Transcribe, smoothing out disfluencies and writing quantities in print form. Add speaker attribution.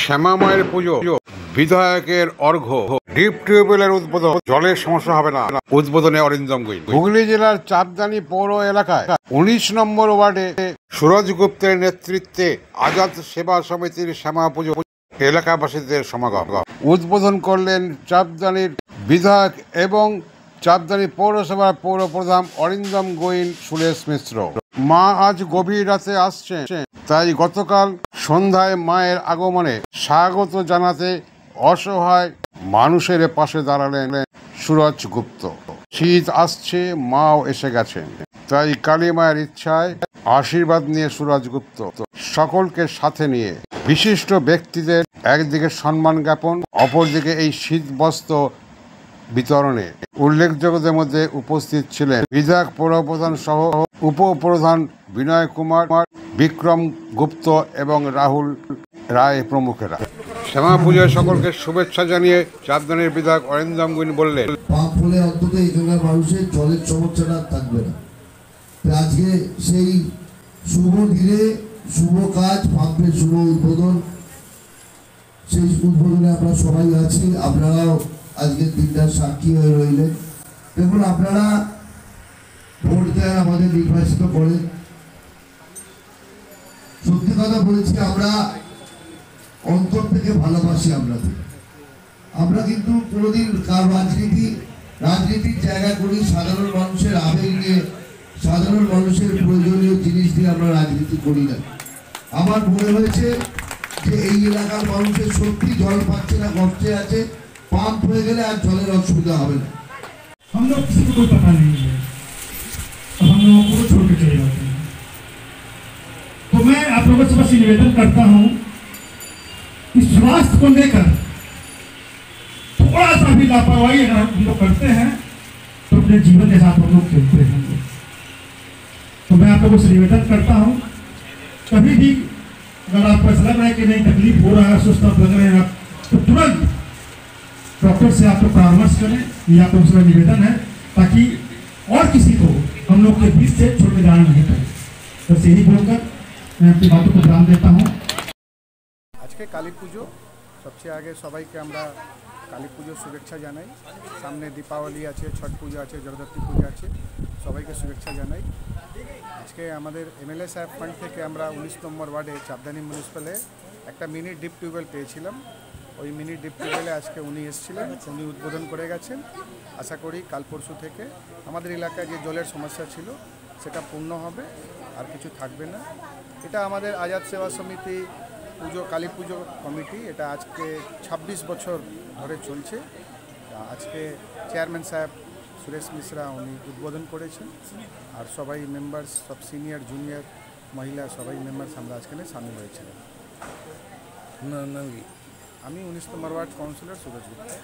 Speaker 1: শ্যামামায়ের পুজো, বিধায়কের অর্ঘ্য, ডিপ টিউবওয়েলের উদ্বোধন, জলের সমস্যা হবে না, উদ্বোধনে অরিন্দম গুইন। হুগলি জেলার চাঁদদানি পৌর এলাকায় 19 নম্বর ওয়ার্ডে সুরজ গুপ্তের নেতৃত্বে আজাদ সেবা সমিতির শ্যামা পুজো এলাকাবাসীদের সমাগম। উদ্বোধন করলেন চাঁদদানির বিধায়ক এবং চাঁদদানি পৌরসভার পৌর প্রধান অরিন্দম গুইন সুরেশ মিশ্র। মা আজ গভীর রাতে আসছে, তাই গতকাল সন্ধ্যায় মায়ের আগমনে স্বাগত জানাতে অসহায় মানুষের পাশে দাঁড়ালেন সুরজ গুপ্ত। শীত আসছে, মাও এসে গেছেন, তাই কালী মায়ের ইচ্ছায় আশীর্বাদ নিয়ে সুরজ গুপ্ত সকলকে সাথে নিয়ে বিশিষ্ট ব্যক্তিদের একদিকে সম্মান জ্ঞাপন, অপরদিকে এই শীত বস্ত্র বিতরণে উল্লেখযোগ্যদের মধ্যে উপস্থিত ছিলেন বিধায়ক পৌরপ্রধান সহ উপপ্রধান বিনয় কুমার, বিক্রম গুপ্ত এবং রাহুল রায় প্রমুখেরা। শ্যামা পুজোয় সকলকে শুভেচ্ছা জানিয়ে চাঁদদানির বিধায়ক অরিন্দম গুইন বললেন,
Speaker 2: পাপ হলে অন্তত এখানকার মানুষের জলের সমস্যাটা থাকবে না। আজকে সেই শুভ দিনে শুভ কাজ, পাম্পের শুভ উদ্বোধন, সেই উদ্বোধনে আমরা সবাই আছি। আপনারাও আজকের দিনটার সাক্ষী হয়ে রইলেন। দেখুন, আপনারা ভোট দেন, আমাদের নির্বাচিত করেন। সত্যি কথা বলেছি, আমরা অন্তর থেকে ভালোবাসি আপনাদের। আমরা কিন্তু কোনোদিন কার রাজনীতির জায়গা করি, সাধারণ মানুষের আবেগ নিয়ে, সাধারণ মানুষের প্রয়োজনীয় জিনিস দিয়ে আমরা রাজনীতি করি না। আমার মনে হয়েছে যে এই এলাকার মানুষের সত্যি জল পাচ্ছে না, কষ্টে আছে, পাম্প হয়ে গেলে আর জলের অসুবিধা হবে না।
Speaker 3: हम लोग किसी को कोई पता नहीं है, अब हम लोगों को छोड़ के चले जाते हैं। तो मैं आप लोगों से बस निवेदन करता हूँ कि स्वास्थ्य को लेकर थोड़ा सा भी लापरवाही अगर हम लोग करते हैं तो अपने जीवन के साथ हम लोग खेलते हैं। तो मैं आप लोगों से निवेदन करता हूँ, कभी भी अगर आपको ऐसा लग रहा है कि नहीं तकलीफ हो रहा है, सुस्त आप लग रहे हैं आप, तो तुरंत डॉक्टर से आप लोग परामर्श करें। ये आप लोगों से निवेदन है, ताकि और किसी को हम लोग के बीच से छोड़ के जाना नहीं पड़े। बस यही बोलकर मैं अपनी बातों को ध्यान देता हूँ।
Speaker 4: आज के काली पुजो सबसे आगे सबाइके আমরা কালী পুজোর শুভেচ্ছা জানাই। সামনে দীপাবলি আছে, ছট পুজো আছে, জগদ্ধাত্রী পুজো আছে, সবাইকে শুভেচ্ছা জানাই। আজকে আমাদের এমএলএ সাহেব ফান্ড থেকে আমরা 19 নম্বর ওয়ার্ডে চাঁদদানি মিউনিসিপ্যালে একটা মিনি ডিপ টিউবওয়েল পেয়েছিলাম। ওই মিনি ডিপ টিউবওয়েলে আজকে উনি এসেছিলেন, উনি উদ্বোধন করে গেছেন। আশা করি কাল পরশু থেকে আমাদের এলাকায় যে জলের সমস্যা ছিল সেটা পূর্ণ হবে, আর কিছু থাকবে না। এটা আমাদের আজাদ সেবা সমিতি পুজো কালী পুজো কমিটি, এটা আজকে 26 বছর ধরে চলছে। আজকে চেয়ারম্যান সাহেব সুরেশ মিশ্রা উনি উদ্বোধন করেছেন, আর সবাই মেম্বার্স, সব সিনিয়র জুনিয়র মহিলা সবাই মেম্বার্স আমরা আজকে সামিল হয়েছিলাম। আমি 19 নম্বর ওয়ার্ড কাউন্সিলর সুরজ গুপ্তা।